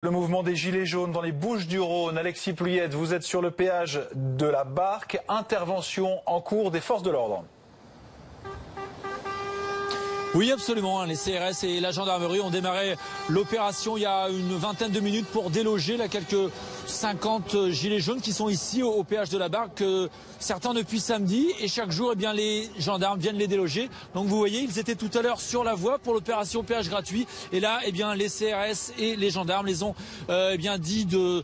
Le mouvement des Gilets jaunes dans les Bouches-du-Rhône. Alexis Plouyette, vous êtes sur le péage de la Barque. Intervention en cours des forces de l'ordre. Oui, absolument. Les CRS et la gendarmerie ont démarré l'opération il y a une vingtaine de minutes pour déloger là, quelques 50 gilets jaunes qui sont ici au péage de la Barque, certains depuis samedi. Et chaque jour, eh bien, les gendarmes viennent les déloger. Donc vous voyez, ils étaient tout à l'heure sur la voie pour l'opération péage gratuit. Et là, eh bien, les CRS et les gendarmes les ont dit de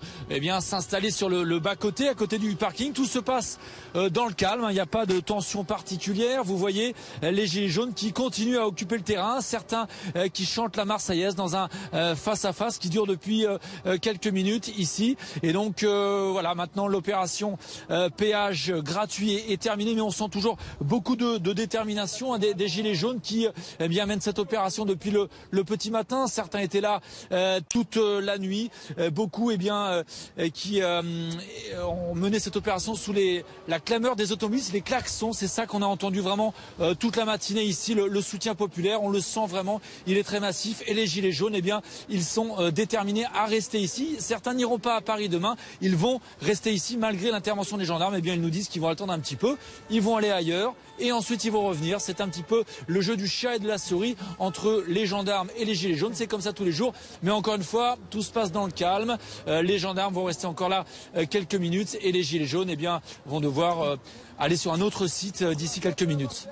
s'installer sur le bas-côté, à côté du parking. Tout se passe dans le calme. Il n'y a pas de tension particulière. Vous voyez les gilets jaunes qui continuent à occuper le terrain, certains qui chantent la Marseillaise dans un face-à-face qui dure depuis quelques minutes ici. Et donc voilà, maintenant l'opération péage gratuit est terminée, mais on sent toujours beaucoup de détermination hein, des gilets jaunes qui mènent cette opération depuis le petit matin. Certains étaient là toute la nuit, beaucoup qui ont mené cette opération sous la clameur des automobilistes, les klaxons. C'est ça qu'on a entendu vraiment toute la matinée ici, le soutien populaire, on le sent vraiment, il est très massif. Et les gilets jaunes, ils sont déterminés à rester ici. Certains n'iront pas à Paris demain, ils vont rester ici malgré l'intervention des gendarmes. Ils nous disent qu'ils vont attendre un petit peu, ils vont aller ailleurs et ensuite ils vont revenir. C'est un petit peu le jeu du chat et de la souris entre les gendarmes et les gilets jaunes. C'est comme ça tous les jours, mais encore une fois, tout se passe dans le calme. Les gendarmes vont rester encore là quelques minutes et les gilets jaunes vont devoir aller sur un autre site d'ici quelques minutes.